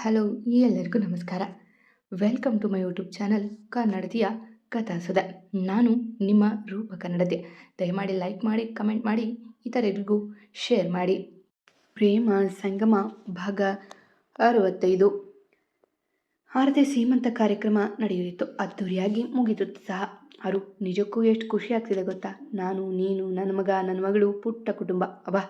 Hello ಎಲ್ಲರಿಗೂ ನಮಸ್ಕಾರ. Welcome to my YouTube channel ಕನ್ನಡತಿಯ ಕಥಾಸುಧೆ. ನಾನು ನಿಮ್ಮ ರೂಪ ಕನ್ನಡತೆ. ದಯಮಾಡಿ ಲೈಕ್ ಮಾಡಿ, ಕಮೆಂಟ್ ಮಾಡಿ, ಇತರರಿಗೂ ಶೇರ್ ಮಾಡಿ. ಪ್ರೇಮ ಸಂಗಮ ಭಾಗ 65. ಆರತಿ ಸೀಮಂತ ಕಾರ್ಯಕ್ರಮ ನಡೆಯುತ್ತಿತ್ತು. ಅದ್ದೂರಿಯಾಗಿ ಮುಗಿದು ಸಹ. ಅವರು ನಿಜಕ್ಕೂ ಎಷ್ಟು ಖುಷಿ ಆಗ್ತಿದೆ ಗೊತ್ತಾ? ನಾನು, ನೀನು, ನನ್ನ ಮಗ, ನನ್ನ ಮಗಳು, ಪುಟ್ಟ ಕುಟುಂಬ. ಅಬ್ಬಾ,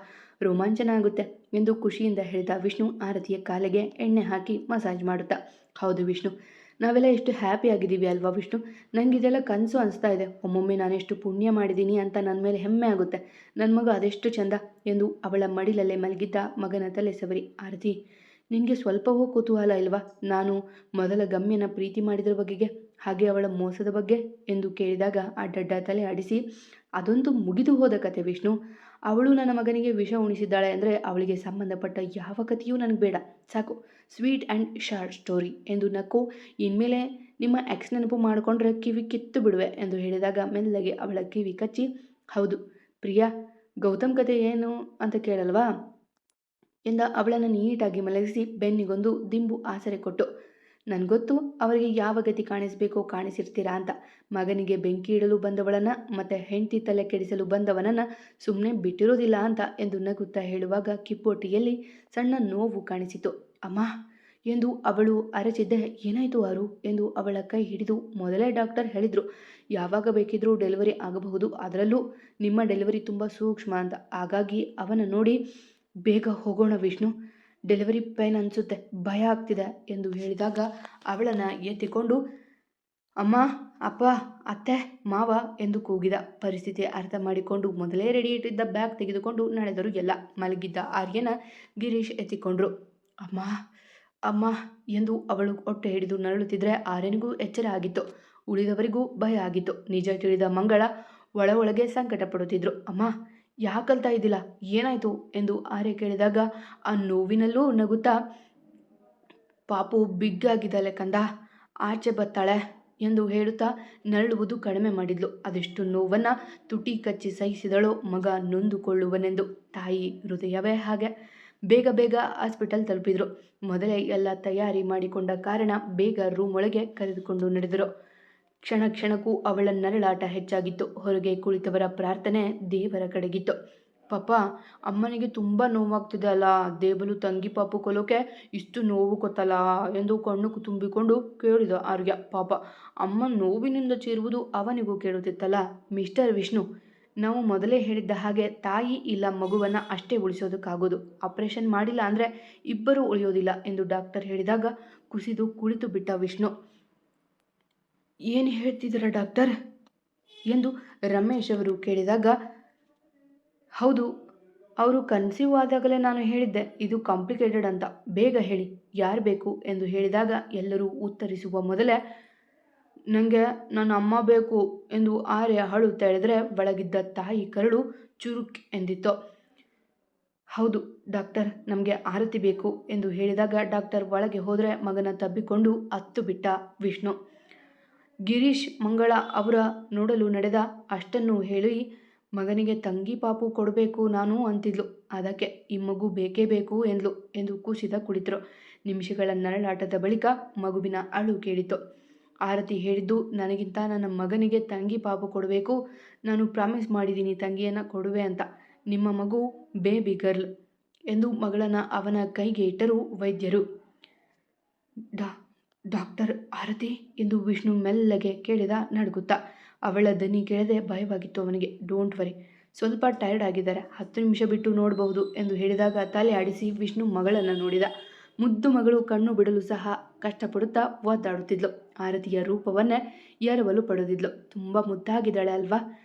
ರೋಮಾಂಚನ ಆಗುತ್ತೆ ಎಂದು ಖುಷಿಯಿಂದ ಹೇಳಿದ ವಿಷ್ಣು ಆರತಿಯ ಕಾಲಿಗೆ ಎಣ್ಣೆ ಹಾಕಿ ಮಸಾಜ್ ಮಾಡುತ್ತಾ. ಹೌದು ವಿಷ್ಣು, ನಾವೆಲ್ಲ ಎಷ್ಟು ಹ್ಯಾಪಿ ಆಗಿದ್ದೀವಿ ಅಲ್ವಾ ವಿಷ್ಣು? ನನಗೆ ಇದೆಲ್ಲ ಕನಸು ಅನಿಸ್ತಾ ಇದೆ. ಒಮ್ಮೊಮ್ಮೆ ನಾನೆಷ್ಟು ಪುಣ್ಯ ಮಾಡಿದ್ದೀನಿ ಅಂತ ನನ್ನ ಮೇಲೆ ಹೆಮ್ಮೆ ಆಗುತ್ತೆ. ನನ್ನ ಮಗ ಅದೆಷ್ಟು ಚಂದ ಎಂದು ಅವಳ ಮಡಿಲಲ್ಲೇ ಮಲಗಿದ್ದ ಮಗನ ತಲೆ ಸವರಿ, ಆರತಿ, ನಿನಗೆ ಸ್ವಲ್ಪವೂ ಕುತೂಹಲ ಇಲ್ವಾ? ನಾನು ಮೊದಲ ಗಮ್ಯನ ಪ್ರೀತಿ ಮಾಡಿದ್ರ ಬಗೆಗೆ, ಹಾಗೆ ಅವಳ ಮೋಸದ ಬಗ್ಗೆ ಎಂದು ಕೇಳಿದಾಗ ಅಡ್ಡಡ್ಡ ತಲೆ ಆಡಿಸಿ, ಅದೊಂದು ಮುಗಿದು ಹೋದ ಕತೆ ವಿಷ್ಣು. ಅವಳು ನನ್ನ ಮಗನಿಗೆ ವಿಷ ಉಣಿಸಿದ್ದಾಳೆ ಅಂದರೆ ಅವಳಿಗೆ ಸಂಬಂಧಪಟ್ಟ ಯಾವ ಕಥೆಯೂ ನನಗೆ ಬೇಡ. ಸಾಕು, ಸ್ವೀಟ್ ಆ್ಯಂಡ್ ಶಾರ್ಟ್ ಸ್ಟೋರಿ ಎಂದು ನಕ್ಕು. ಇನ್ಮೇಲೆ ನಿಮ್ಮ ಎಕ್ಸ್ ನೆನಪು ಮಾಡಿಕೊಂಡ್ರೆ ಕಿವಿ ಕಿತ್ತು ಬಿಡುವೆ ಎಂದು ಹೇಳಿದಾಗ ಮೆಲ್ಲಗೆ ಅವಳ ಕಿವಿ ಕಚ್ಚಿ, ಹೌದು ಪ್ರಿಯಾ, ಗೌತಮ್ ಕತೆ ಏನು ಅಂತ ಕೇಳಲ್ವಾ ಎಂದ ಅವಳನ್ನು ನೀಟಾಗಿ ಮಲಗಿಸಿ ಬೆನ್ನಿಗೊಂದು ದಿಂಬು ಆಸರೆ ಕೊಟ್ಟು, ನನಗೊತ್ತು ಅವರಿಗೆ ಯಾವ ಗತಿ ಕಾಣಿಸಬೇಕೋ ಕಾಣಿಸಿರ್ತೀರಾ ಅಂತ. ಮಗನಿಗೆ ಬೆಂಕಿ ಇಡಲು ಬಂದವಳನ್ನು ಮತ್ತು ಹೆಂಡತಿ ತಲೆ ಕೆಡಿಸಲು ಬಂದವನನ್ನು ಸುಮ್ಮನೆ ಬಿಟ್ಟಿರೋದಿಲ್ಲ ಅಂತ ಎಂದು ನಗುತ್ತಾ ಹೇಳುವಾಗ ಕಿಪ್ಪೊಟ್ಟಿಯಲ್ಲಿ ಸಣ್ಣ ನೋವು ಕಾಣಿಸಿತು. ಅಮ್ಮ ಎಂದು ಅವಳು ಅರಚಿದ್ದೆ. ಏನಾಯಿತು ಆರು ಎಂದು ಅವಳ ಕೈ ಹಿಡಿದು, ಮೊದಲೇ ಡಾಕ್ಟರ್ ಹೇಳಿದರು ಯಾವಾಗ ಬೇಕಿದ್ರೂ ಡೆಲಿವರಿ ಆಗಬಹುದು, ಅದರಲ್ಲೂ ನಿಮ್ಮ ಡೆಲಿವರಿ ತುಂಬ ಸೂಕ್ಷ್ಮ ಅಂತ. ಹಾಗಾಗಿ ಅವನ ನೋಡಿ ಬೇಗ ಹೋಗೋಣ ವಿಷ್ಣು, ಡೆಲಿವರಿ ಪೇನ್ ಅನಿಸುತ್ತೆ, ಭಯ ಆಗ್ತಿದೆ ಎಂದು ಹೇಳಿದಾಗ ಅವಳನ್ನು ಎತ್ತಿಕೊಂಡು ಅಮ್ಮ, ಅಪ್ಪ, ಅತ್ತೆ, ಮಾವ ಎಂದು ಕೂಗಿದ. ಪರಿಸ್ಥಿತಿ ಅರ್ಥ ಮಾಡಿಕೊಂಡು ಮೊದಲೇ ರೆಡಿ ಇಟ್ಟಿದ್ದ ಬ್ಯಾಗ್ ತೆಗೆದುಕೊಂಡು ನಡೆದರು ಎಲ್ಲ. ಮಲಗಿದ್ದ ಆರ್ಯನ ಗಿರೀಶ್ ಎತ್ತಿಕೊಂಡ್ರು. ಅಮ್ಮ ಅಮ್ಮ ಎಂದು ಅವಳು ಹೊಟ್ಟೆ ಹಿಡಿದು ನರಳುತ್ತಿದ್ರೆ ಆರ್ಯನಿಗೂ ಎಚ್ಚರ ಆಗಿತ್ತು. ಉಳಿದವರಿಗೂ ಭಯ ಆಗಿತ್ತು. ನಿಜ ತಿಳಿದ ಮಂಗಳ ಒಳಗೆ ಸಂಕಟ ಪಡುತ್ತಿದ್ರು. ಅಮ್ಮ, ಯಾಕಲ್ತಾ ಇದ್ದಿಲ್ಲ, ಏನಾಯಿತು ಎಂದು ಆರ್ಯ ಕೇಳಿದಾಗ ಆ ನೋವಿನಲ್ಲೂ ನಗುತ್ತಾ, ಪಾಪು ಬಿಗ್ಗಾಗಿದ್ದಾಳೆ ಕಂದ, ಆಚೆ ಬತ್ತಾಳೆ ಎಂದು ಹೇಳುತ್ತಾ ನರಳುವುದು ಕಡಿಮೆ ಮಾಡಿದ್ಲು. ಅದೆಷ್ಟು ನೋವನ್ನು ತುಟಿ ಕಚ್ಚಿ ಸಹಿಸಿದಳೋ ಮಗ ನೊಂದುಕೊಳ್ಳುವನೆಂದು. ತಾಯಿ ಹೃದಯವೇ ಹಾಗೆ. ಬೇಗ ಬೇಗ ಹಾಸ್ಪಿಟಲ್ ತಲುಪಿದ್ರು. ಮೊದಲೇ ಎಲ್ಲ ತಯಾರಿ ಮಾಡಿಕೊಂಡ ಕಾರಣ ಬೇಗ ರೂಮ್ ಒಳಗೆ ಕರೆದುಕೊಂಡು ನಡೆದರು. ಕ್ಷಣ ಕ್ಷಣಕ್ಕೂ ಅವಳ ನರಳಾಟ ಹೆಚ್ಚಾಗಿತ್ತು. ಹೊರಗೆ ಕುಳಿತವರ ಪ್ರಾರ್ಥನೆ ದೇವರ ಕಡೆಗಿತ್ತು. ಪಾಪ, ಅಮ್ಮನಿಗೆ ತುಂಬ ನೋವಾಗ್ತಿದೆ ಅಲ್ಲ, ದೇಬಲು ತಂಗಿ ಪಾಪು ಕೊಲೋಕೆ ಇಷ್ಟು ನೋವು ಕೊತ್ತಲ್ಲ ಎಂದು ಕಣ್ಣು ತುಂಬಿಕೊಂಡು ಕೇಳಿದ ಆರ್ಯ. ಪಾಪ, ಅಮ್ಮ ನೋವಿನಿಂದ ಚೀರುವುದು ಅವನಿಗೂ ಕೇಳುತ್ತಿತ್ತಲ್ಲ. ಮಿಸ್ಟರ್ ವಿಷ್ಣು, ನಾವು ಮೊದಲೇ ಹೇಳಿದ್ದ ಹಾಗೆ ತಾಯಿ ಇಲ್ಲ ಮಗುವನ್ನು ಅಷ್ಟೇ ಉಳಿಸೋದಕ್ಕಾಗೋದು. ಆಪರೇಷನ್ ಮಾಡಿಲ್ಲ ಅಂದರೆ ಇಬ್ಬರೂ ಉಳಿಯೋದಿಲ್ಲ ಎಂದು ಡಾಕ್ಟರ್ ಹೇಳಿದಾಗ ಕುಸಿದು ಕುಳಿತು ಬಿಟ್ಟ ವಿಷ್ಣು. ಏನು ಹೇಳ್ತಿದ್ದೀರಾ ಡಾಕ್ಟರ್ ಎಂದು ರಮೇಶ್ ಅವರು ಕೇಳಿದಾಗ, ಹೌದು, ಅವರು ಕನ್ಸೀವ್ ಆದಾಗಲೇ ನಾನು ಹೇಳಿದ್ದೆ ಇದು ಕಾಂಪ್ಲಿಕೇಟೆಡ್ ಅಂತ. ಬೇಗ ಹೇಳಿ, ಯಾರು ಬೇಕು ಎಂದು ಹೇಳಿದಾಗ ಎಲ್ಲರೂ ಉತ್ತರಿಸುವ ಮೊದಲೇ, ನನಗೆ ನನ್ನ ಅಮ್ಮ ಬೇಕು ಎಂದು ಆರ್ಯ ಅಳುತ್ತಾ ಹೇಳಿದ್ರೆ ಒಳಗಿದ್ದ ತಾಯಿ ಕರಳು ಚುರುಕ್ ಎಂದಿತ್ತು. ಹೌದು ಡಾಕ್ಟರ್, ನಮಗೆ ಆರತಿ ಬೇಕು ಎಂದು ಹೇಳಿದಾಗ ಡಾಕ್ಟರ್ ಒಳಗೆ ಹೋದರೆ ಮಗನ ತಬ್ಬಿಕೊಂಡು ಅತ್ತು ಬಿಟ್ಟ ವಿಷ್ಣು. ಗಿರೀಶ್ ಮಂಗಳ ಅವರ ನೋಡಲು ನಡೆದ. ಅಷ್ಟನ್ನು ಹೇಳಿ ಮಗನಿಗೆ ತಂಗಿ ಪಾಪು ಕೊಡಬೇಕು ನಾನು ಅಂತಿದ್ಲು, ಅದಕ್ಕೆ ಈ ಮಗು ಬೇಕೇ ಬೇಕು ಎಂದ್ಲು ಎಂದು ಕುಸಿದ ಕುಳಿತರು. ನಿಮಿಷಗಳ ನರಳಾಟದ ಬಳಿಕ ಮಗುವಿನ ಅಳು ಕೇಳಿತು. ಆರತಿ ಹೇಳಿದ್ದು, ನನಗಿಂತ ನನ್ನ ಮಗನಿಗೆ ತಂಗಿ ಪಾಪು ಕೊಡಬೇಕು, ನಾನು ಪ್ರಾಮಿಸ್ ಮಾಡಿದ್ದೀನಿ ತಂಗಿಯನ್ನು ಕೊಡುವೆ ಅಂತ. ನಿಮ್ಮ ಮಗು ಬೇಬಿ ಗರ್ಲ್ ಎಂದು ಮಗಳನ್ನು ಅವನ ಕೈಗೆ ಇಟ್ಟರು ವೈದ್ಯರು. ಡಾಕ್ಟರ್ ಆರತಿ ಎಂದು ವಿಷ್ಣು ಮೆಲ್ಲಗೆ ಕೇಳಿದ ನಡುಗುತ್ತಾ. ಅವಳ ದನಿ ಕೇಳದೆ ಭಯವಾಗಿತ್ತು ಅವನಿಗೆ. ಡೋಂಟ್ ವರಿ, ಸ್ವಲ್ಪ ಟೈರ್ಡ್ ಆಗಿದ್ದಾರೆ, 10 ನಿಮಿಷ ಬಿಟ್ಟು ನೋಡಬಹುದು ಎಂದು ಹೇಳಿದಾಗ ತಲೆ ಆಡಿಸಿ ವಿಷ್ಣು ಮಗಳನ್ನು ನೋಡಿದ. ಮುದ್ದು ಮಗಳು ಕಣ್ಣು ಬಿಡಲು ಸಹ ಕಷ್ಟಪಡುತ್ತಾ ಒದ್ದಾಡುತ್ತಿದ್ಲು. ಆರತಿಯ ರೂಪವನ್ನೇ ಎರವಲು ಪಡೆದಿದ್ಲು. ತುಂಬ ಮುದ್ದಾಗಿದ್ದಾಳೆ ಅಲ್ವಾ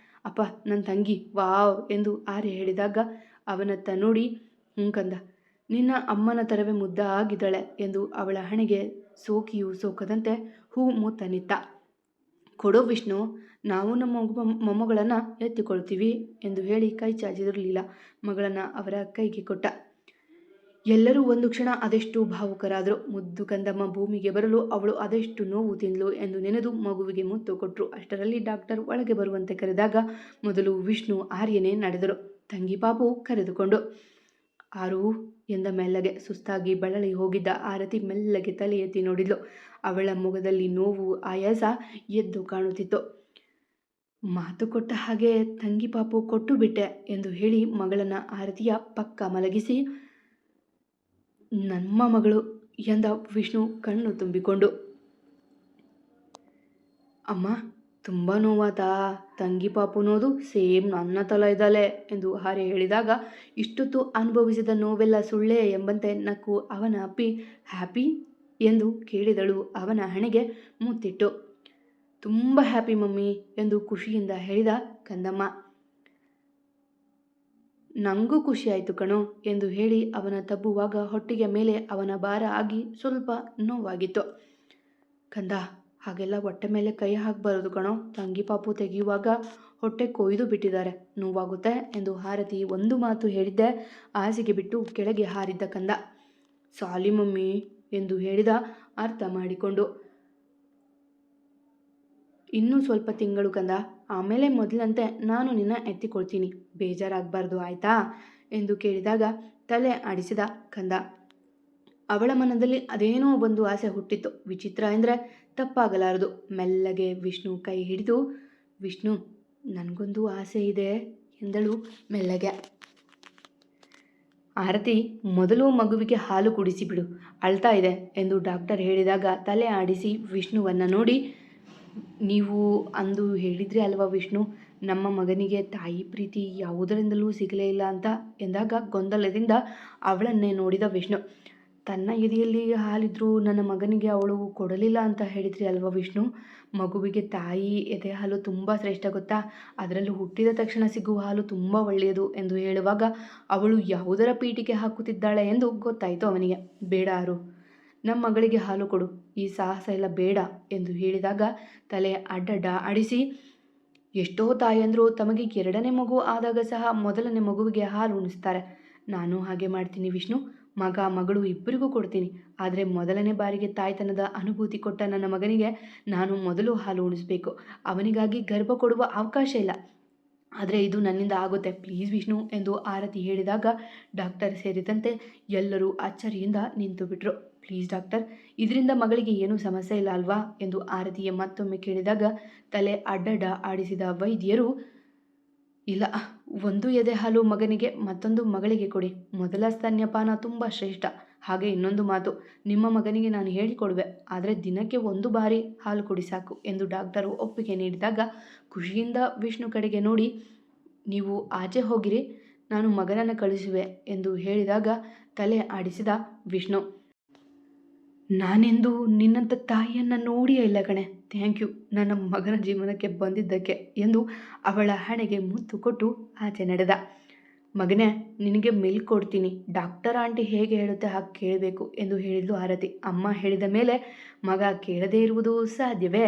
ಅಪ್ಪ ನನ್ನ ತಂಗಿ, ವಾವ್ ಎಂದು ಆರ್ಯ ಹೇಳಿದಾಗ ಅವನತ್ತ ನೋಡಿ, ಕಂದ, ನಿನ್ನ ಅಮ್ಮನ ಥರವೇ ಮುದ್ದಾಗಿದ್ದಾಳೆ ಎಂದು ಅವಳ ಹಣೆಗೆ ಸೋಕಿಯೂ ಸೋಕದಂತೆ ಹೂ ಮುತ್ತನಿತ್ತ. ಕೊಡೋ ವಿಷ್ಣು, ನಾವು ನಮ್ಮ ಮೊಮ್ಮಗಳನ್ನು ಎತ್ತಿಕೊಳ್ತೀವಿ ಎಂದು ಹೇಳಿ ಕೈ ಚಾಚಿದಿರಲಿಲ್ಲ. ಮಗಳನ್ನು ಅವರ ಕೈಗೆ ಕೊಟ್ಟ. ಎಲ್ಲರೂ ಒಂದು ಕ್ಷಣ ಅದೆಷ್ಟು ಭಾವುಕರಾದರು. ಮುದ್ದು ಕಂದಮ್ಮ ಭೂಮಿಗೆ ಬರಲು ಅವಳು ಅದೆಷ್ಟು ನೋವು ತಿಂದಳು ಎಂದು ನೆನೆದು ಮಗುವಿಗೆ ಮುತ್ತು ಕೊಟ್ಟರು. ಅಷ್ಟರಲ್ಲಿ ಡಾಕ್ಟರ್ ಒಳಗೆ ಬರುವಂತೆ ಕರೆದಾಗ ಮೊದಲು ವಿಷ್ಣು ಆರ್ಯನೇ ನಡೆದರು ತಂಗಿ ಪಾಪು ಕರೆದುಕೊಂಡು. ಆರು ಎಂದ ಮೆಲ್ಲಗೆ. ಸುಸ್ತಾಗಿ ಬಳಲಿ ಹೋಗಿದ್ದ ಆರತಿ ಮೆಲ್ಲಗೆ ತಲೆ ಎತ್ತಿ ನೋಡಿದ್ಲು. ಅವಳ ಮುಖದಲ್ಲಿ ನೋವು, ಆಯಾಸ ಎದ್ದು ಕಾಣುತ್ತಿತ್ತು. ಮಾತು ಕೊಟ್ಟ ಹಾಗೆ ತಂಗಿ ಪಾಪು ಕೊಟ್ಟು ಬಿಟ್ಟೆ ಎಂದು ಹೇಳಿ ಮಗಳನ್ನ ಆರತಿಯ ಪಕ್ಕ ಮಲಗಿಸಿ, ನಮ್ಮ ಮಗಳು ಎಂದ ವಿಷ್ಣು ಕಣ್ಣು ತುಂಬಿಕೊಂಡು. ಅಮ್ಮ ತುಂಬ ನೋವಾತಾ? ತಂಗಿ ಪಾಪುನೋದು ಸೇಮ್ ನನ್ನ ತಲ ಇದ್ದಾಳೆ ಎಂದು ಹಾರೆ ಹೇಳಿದಾಗ ಇಷ್ಟೊತ್ತು ಅನುಭವಿಸಿದ ನೋವೆಲ್ಲ ಸುಳ್ಳೇ ಎಂಬಂತೆ ನಕ್ಕು ಅವನ ಅಪ್ಪಿ ಹ್ಯಾಪಿ ಎಂದು ಕೇಳಿದಳು ಅವನ ಹಣೆಗೆ ಮುತ್ತಿಟ್ಟು. ತುಂಬ ಹ್ಯಾಪಿ ಮಮ್ಮಿ ಎಂದು ಖುಷಿಯಿಂದ ಹೇಳಿದ ಕಂದಮ್ಮ. ನನಗೂ ಖುಷಿ ಆಯಿತು ಕಣೋ ಎಂದು ಹೇಳಿ ಅವನ ತಬ್ಬುವಾಗ ಹೊಟ್ಟೆಗೆ ಮೇಲೆ ಅವನ ಭಾರ ಆಗಿ ಸ್ವಲ್ಪ ನೋವಾಗಿತ್ತು. ಕಂದ, ಹಾಗೆಲ್ಲ ಹೊಟ್ಟೆ ಮೇಲೆ ಕೈ ಹಾಕಬಾರದು ಕಣೋ, ತಂಗಿ ಪಾಪು ತೆಗೆಯುವಾಗ ಹೊಟ್ಟೆ ಕೊಯ್ದು ಬಿಟ್ಟಿದ್ದಾರೆ, ನೋವಾಗುತ್ತೆ ಎಂದು ಆರತಿ ಒಂದು ಮಾತು ಹೇಳಿದ್ದೆ ಹಾಸಿಗೆ ಬಿಟ್ಟು ಕೆಳಗೆ ಹಾರಿದ್ದ ಕಂದ. ಸಾಲಿ ಮಮ್ಮಿ ಎಂದು ಹೇಳಿದ ಅರ್ಥ ಮಾಡಿಕೊಂಡು. ಇನ್ನೂ ಸ್ವಲ್ಪ ತಿಂಗಳು ಕಂದ, ಆಮೇಲೆ ಮೊದಲಂತೆ ನಾನು ನಿನ್ನ ಎತ್ತಿಕೊಳ್ತೀನಿ, ಬೇಜಾರಾಗಬಾರ್ದು ಆಯ್ತಾ ಎಂದು ಕೇಳಿದಾಗ ತಲೆ ಆಡಿಸಿದ ಕಂದ. ಅವಳ ಮನದಲ್ಲಿ ಅದೇನೋ ಒಂದು ಆಸೆ ಹುಟ್ಟಿತ್ತು. ವಿಚಿತ್ರ ಅಂದರೆ ತಪ್ಪಾಗಲಾರದು. ಮೆಲ್ಲಗೆ ವಿಷ್ಣು ಕೈ ಹಿಡಿದು, ವಿಷ್ಣು ನನಗೊಂದು ಆಸೆ ಇದೆ ಎಂದಳು ಮೆಲ್ಲಗೆ. ಆರತಿ, ಮೊದಲು ಮಗುವಿಗೆ ಹಾಲು ಕುಡಿಸಿಬಿಡು, ಅಳ್ತಾ ಇದೆ ಎಂದು ಡಾಕ್ಟರ್ ಹೇಳಿದಾಗ ತಲೆ ಆಡಿಸಿ ವಿಷ್ಣುವನ್ನು ನೋಡಿ, ನೀವು ಅಂದು ಹೇಳಿದ್ರಿ ಅಲ್ವಾ ವಿಷ್ಣು, ನಮ್ಮ ಮಗನಿಗೆ ತಾಯಿ ಪ್ರೀತಿ ಯಾವುದರಿಂದಲೂ ಸಿಗಲೇ ಇಲ್ಲ ಅಂತ ಎಂದಾಗ ಗೊಂದಲದಿಂದ ಅವಳನ್ನೇ ನೋಡಿದ ವಿಷ್ಣು. ತನ್ನ ಎದೆಯಲ್ಲಿ ಹಾಲಿದ್ರೂ ನನ್ನ ಮಗನಿಗೆ ಅವಳು ಕೊಡಲಿಲ್ಲ ಅಂತ ಹೇಳಿದ್ರಿ ಅಲ್ವಾ ವಿಷ್ಣು. ಮಗುವಿಗೆ ತಾಯಿ ಎದೆ ಹಾಲು ತುಂಬ ಶ್ರೇಷ್ಠ ಗೊತ್ತಾ, ಅದರಲ್ಲೂ ಹುಟ್ಟಿದ ತಕ್ಷಣ ಸಿಗುವ ಹಾಲು ತುಂಬ ಒಳ್ಳೆಯದು ಎಂದು ಹೇಳುವಾಗ ಅವಳು ಯಾವುದರ ಪೀಠಿಗೆ ಹಾಕುತ್ತಿದ್ದಾಳೆ ಎಂದು ಗೊತ್ತಾಯಿತು ಅವನಿಗೆ. ಬೇಡ ಆರು, ನಮ್ಮ ಮಗಳಿಗೆ ಹಾಲು ಕೊಡು, ಈ ಸಾಹಸ ಎಲ್ಲ ಬೇಡ ಎಂದು ಹೇಳಿದಾಗ ತಲೆ ಅಡ್ಡಡ್ಡ ಆಡಿಸಿ, ಎಷ್ಟೋ ತಾಯಂದರು ತಮಗೆ ಎರಡನೇ ಮಗು ಆದಾಗ ಸಹ ಮೊದಲನೇ ಮಗುವಿಗೆ ಹಾಲು ಉಣಿಸ್ತಾರೆ. ನಾನು ಹಾಗೆ ಮಾಡ್ತೀನಿ ವಿಷ್ಣು, ಮಗ ಮಗಳು ಇಬ್ಬರಿಗೂ ಕೊಡ್ತೀನಿ. ಆದರೆ ಮೊದಲನೇ ಬಾರಿಗೆ ತಾಯ್ತನದ ಅನುಭೂತಿ ಕೊಟ್ಟ ನನ್ನ ಮಗನಿಗೆ ನಾನು ಮೊದಲು ಹಾಲು ಉಣಿಸ್ಬೇಕು. ಅವನಿಗಾಗಿ ಗರ್ಭ ಕೊಡುವ ಅವಕಾಶ ಇಲ್ಲ. ಆದರೆ ಇದು ನನ್ನಿಂದ ಆಗುತ್ತೆ, ಪ್ಲೀಸ್ ವಿಷ್ಣು ಎಂದು ಆರತಿ ಹೇಳಿದಾಗ ಡಾಕ್ಟರ್ ಸೇರಿದಂತೆ ಎಲ್ಲರೂ ಅಚ್ಚರಿಯಿಂದ ನಿಂತು ಬಿಟ್ರು. ಪ್ಲೀಸ್ ಡಾಕ್ಟರ್, ಇದರಿಂದ ಮಗಳಿಗೆ ಏನೂ ಸಮಸ್ಯೆ ಇಲ್ಲ ಅಲ್ವಾ ಎಂದು ಆರತಿಯ ಮತ್ತೊಮ್ಮೆ ಕೇಳಿದಾಗ ತಲೆ ಅಡ್ಡಡ್ಡ ಆಡಿಸಿದ ವೈದ್ಯರು, ಇಲ್ಲ, ಒಂದು ಎದೆ ಹಾಲು ಮಗನಿಗೆ ಮತ್ತೊಂದು ಮಗಳಿಗೆ ಕೊಡಿ. ಮೊದಲ ಸ್ತನ್ಯಪಾನ ತುಂಬ ಶ್ರೇಷ್ಠ. ಹಾಗೆ ಇನ್ನೊಂದು ಮಾತು, ನಿಮ್ಮ ಮಗನಿಗೆ ನಾನು ಹೇಳಿಕೊಡುವೆ, ಆದರೆ ದಿನಕ್ಕೆ 1 ಬಾರಿ ಹಾಲು ಕೊಡಿ ಸಾಕು ಎಂದು ಡಾಕ್ಟರು ಒಪ್ಪಿಗೆ ನೀಡಿದಾಗ ಖುಷಿಯಿಂದ ವಿಷ್ಣು ಕಡೆಗೆ ನೋಡಿ, ನೀವು ಆಚೆ ಹೋಗಿರಿ, ನಾನು ಮಗನನ್ನು ಕಳಿಸುವೆ ಎಂದು ಹೇಳಿದಾಗ ತಲೆ ಆಡಿಸಿದ ವಿಷ್ಣು. ನಾನೆಂದು ನಿನ್ನಂಥ ತಾಯಿಯನ್ನು ನೋಡಿಯೇ ಇಲ್ಲ ಕಣೆ, ಥ್ಯಾಂಕ್ ಯು ನನ್ನ ಮಗನ ಜೀವನಕ್ಕೆ ಬಂದಿದ್ದಕ್ಕೆ ಎಂದು ಅವಳ ಹಣೆಗೆ ಮುತ್ತು ಕೊಟ್ಟು ಆಚೆ ನಡೆದ. ಮಗನೇ, ನಿನಗೆ ಮಿಲ್ಕ್ ಕೊಡ್ತೀನಿ, ಡಾಕ್ಟರ್ ಆಂಟಿ ಹೇಗೆ ಹೇಳುತ್ತೆ ಹಾಗೆ ಕೇಳಬೇಕು ಎಂದು ಹೇಳಿದ್ಲು ಆರತಿ. ಅಮ್ಮ ಹೇಳಿದ ಮೇಲೆ ಮಗ ಕೇಳದೇ ಇರುವುದು ಸಾಧ್ಯವೇ?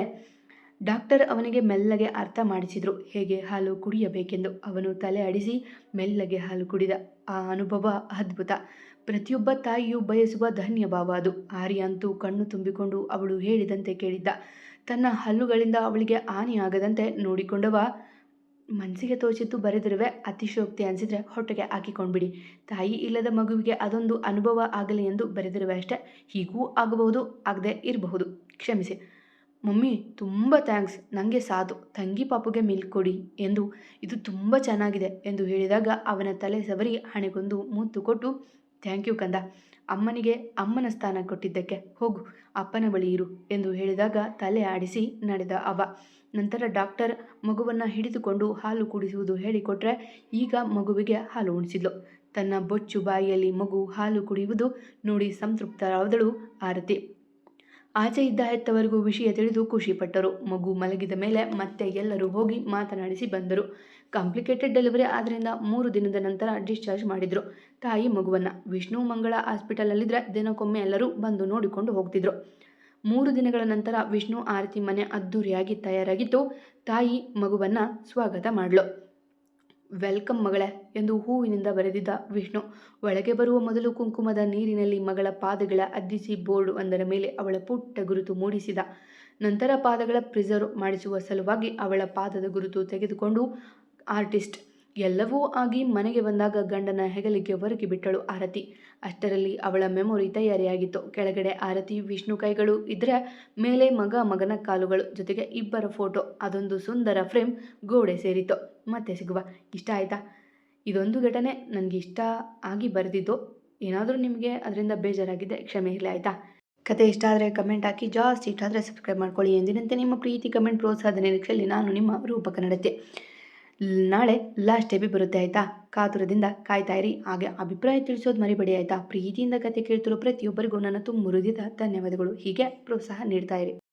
ಡಾಕ್ಟರ್ ಅವನಿಗೆ ಮೆಲ್ಲಗೆ ಅರ್ಥ ಮಾಡಿಸಿದ್ರು ಹೇಗೆ ಹಾಲು ಕುಡಿಯಬೇಕೆಂದು. ಅವನು ತಲೆ ಆಡಿಸಿ ಮೆಲ್ಲಗೆ ಹಾಲು ಕುಡಿದ. ಆ ಅನುಭವ ಅದ್ಭುತ. ಪ್ರತಿಯೊಬ್ಬ ತಾಯಿಯೂ ಬಯಸುವ ಧನ್ಯಭಾವ ಅದು. ಆರ್ಯ ಅಂತೂ ಕಣ್ಣು ತುಂಬಿಕೊಂಡು ಅವಳು ಹೇಳಿದಂತೆ ಕೇಳಿದ್ದ. ತನ್ನ ಹಲ್ಲುಗಳಿಂದ ಅವಳಿಗೆ ಹಾನಿಯಾಗದಂತೆ ನೋಡಿಕೊಂಡವ. ಮನಸ್ಸಿಗೆ ತೋಚಿದ್ದು ಬರೆದಿರುವೆ, ಅತಿಶಯೋಕ್ತಿ ಅನಿಸಿದರೆ ಹೊಟ್ಟೆಗೆ ಹಾಕಿಕೊಂಡ್ಬಿಡಿ. ತಾಯಿ ಇಲ್ಲದ ಮಗುವಿಗೆ ಅದೊಂದು ಅನುಭವ ಆಗಲಿ ಎಂದು ಬರೆದಿರುವೆ ಅಷ್ಟೇ. ಹೀಗೂ ಆಗಬಹುದು, ಆಗದೆ ಇರಬಹುದು, ಕ್ಷಮಿಸಿ. ಮಮ್ಮಿ ತುಂಬ ಥ್ಯಾಂಕ್ಸ್, ನನಗೆ ಸಾತು, ತಂಗಿ ಪಾಪುಗೆ ಮಿಲ್ಕ್ ಕೊಡಿ ಎಂದು. ಇದು ತುಂಬ ಚೆನ್ನಾಗಿದೆ ಎಂದು ಹೇಳಿದಾಗ ಅವನ ತಲೆ ಸವರಿ ಹಣೆಗೊಂದು ಮುತ್ತು ಕೊಟ್ಟು, ಥ್ಯಾಂಕ್ ಯು ಕಂದ, ಅಮ್ಮನಿಗೆ ಅಮ್ಮನ ಸ್ಥಾನ ಕೊಟ್ಟಿದ್ದಕ್ಕೆ. ಹೋಗು, ಅಪ್ಪನ ಬಳಿ ಇರು ಎಂದು ಹೇಳಿದಾಗ ತಲೆ ಆಡಿಸಿ ನಡೆದ ಅವ. ನಂತರ ಡಾಕ್ಟರ್ ಮಗುವನ್ನು ಹಿಡಿದುಕೊಂಡು ಹಾಲು ಕುಡಿಸುವುದು ಹೇಳಿಕೊಟ್ರೆ ಈಗ ಮಗುವಿಗೆ ಹಾಲು ಉಣಿಸಿದ್ಲು. ತನ್ನ ಬೊಚ್ಚು ಬಾಯಿಯಲ್ಲಿ ಮಗು ಹಾಲು ಕುಡಿಯುವುದು ನೋಡಿ ಸಂತೃಪ್ತರಾದಳು ಆರತಿ. ಆಚೆ ಇದ್ದ ಹೆತ್ತವರಿಗೂ ವಿಷಯ ತಿಳಿದು ಖುಷಿಪಟ್ಟರು. ಮಗು ಮಲಗಿದ ಮೇಲೆ ಮತ್ತೆ ಎಲ್ಲರೂ ಹೋಗಿ ಮಾತನಾಡಿಸಿ ಬಂದರು. ಕಾಂಪ್ಲಿಕೇಟೆಡ್ ಡೆಲಿವರಿ ಆದ್ದರಿಂದ 3 ದಿನದ ನಂತರ ಡಿಸ್ಚಾರ್ಜ್ ಮಾಡಿದ್ರು ತಾಯಿ ಮಗುವನ್ನು. ವಿಷ್ಣು ಮಂಗಳ ಹಾಸ್ಪಿಟಲಲ್ಲಿದ್ದರೆ ದಿನಕ್ಕೊಮ್ಮೆ ಎಲ್ಲರೂ ಬಂದು ನೋಡಿಕೊಂಡು ಹೋಗ್ತಿದ್ರು. 3 ದಿನಗಳ ನಂತರ ವಿಷ್ಣು ಆರತಿ ಮನೆ ಅದ್ದೂರಿಯಾಗಿ ತಯಾರಾಗಿತ್ತು. ತಾಯಿ ಮಗುವನ್ನು ಸ್ವಾಗತ ಮಾಡಲು. ವೆಲ್ಕಮ್ ಮಗಳೇ ಎಂದು ಹೂವಿನಿಂದ ಬರೆದಿದ್ದ ವಿಷ್ಣು ಒಳಗೆ ಬರುವ ಮೊದಲು ಕುಂಕುಮದ ನೀರಿನಲ್ಲಿ ಮಗಳ ಪಾದಗಳ ಅದ್ದಿಸಿ ಬೋರ್ಡ್ ಒಂದರ ಮೇಲೆ ಅವಳ ಪುಟ್ಟ ಗುರುತು ಮೂಡಿಸಿದ. ನಂತರ ಪಾದಗಳ ಪ್ರಿಸರ್ವ್ ಮಾಡಿಸುವ ಸಲುವಾಗಿ ಅವಳ ಪಾದದ ಗುರುತು ತೆಗೆದುಕೊಂಡು ಆರ್ಟಿಸ್ಟ್ ಎಲ್ಲವೂ ಆಗಿ ಮನೆಗೆ ಬಂದಾಗ ಗಂಡನ ಹೆಗಲಿಗೆ ಒರಗಿ ಬಿಟ್ಟಳು ಆರತಿ. ಅಷ್ಟರಲ್ಲಿ ಅವಳ ಮೆಮೊರಿ ತಯಾರಿಯಾಗಿತ್ತು. ಕೆಳಗಡೆ ಆರತಿ ವಿಷ್ಣು ಕೈಗಳು ಇದ್ರೆ ಮೇಲೆ ಮಗನ ಕಾಲುಗಳು, ಜೊತೆಗೆ ಇಬ್ಬರ ಫೋಟೋ. ಅದೊಂದು ಸುಂದರ ಫ್ರೇಮ್ ಗೋಡೆ ಸೇರಿತ್ತು. ಮತ್ತೆ ಸಿಗುವ. ಇಷ್ಟ ಆಯಿತಾ? ಇದೊಂದು ಘಟನೆ ನನಗೆ ಇಷ್ಟ ಆಗಿ ಬರೆದಿದ್ದು. ಏನಾದರೂ ನಿಮಗೆ ಅದರಿಂದ ಬೇಜಾರಾಗಿದ್ದರೆ ಕ್ಷಮೆ ಇರಲಿ, ಆಯಿತಾ? ಕತೆ ಇಷ್ಟ ಆದರೆ ಕಮೆಂಟ್ ಹಾಕಿ, ಜಾಸ್ತಿ ಇಷ್ಟ ಆದರೆ ಸಬ್ಸ್ಕ್ರೈಬ್ ಮಾಡ್ಕೊಳ್ಳಿ. ಎಂದಿನಂತೆ ನಿಮ್ಮ ಪ್ರೀತಿ, ಕಮೆಂಟ್, ಪ್ರೋತ್ಸಾಹದ ನಿರೀಕ್ಷೆಯಲ್ಲಿ ನಾನು ನಿಮ್ಮ ರೂಪ ಕನ್ನಡತೆ. ನಾಳೆ ಲಾಸ್ಟ್ ಎಬಿ ಬರುತ್ತೆ, ಆಯಿತಾ? ಕಾತುರದಿಂದ ಕಾಯ್ತಾ ಇರಿ. ಹಾಗೆ ಅಭಿಪ್ರಾಯ ತಿಳಿಸೋದು ಮರಿಬೇಡಿ, ಆಯಿತಾ? ಪ್ರೀತಿಯಿಂದ ಕತೆ ಕೇಳ್ತಿರೋ ಪ್ರತಿಯೊಬ್ಬರಿಗೂ ನನ್ನ ತುಂಬ ಹೃದಯದ ಧನ್ಯವಾದಗಳು. ಹೀಗೆ ಪ್ರೋತ್ಸಾಹ ನೀಡ್ತಾ ಇರಿ.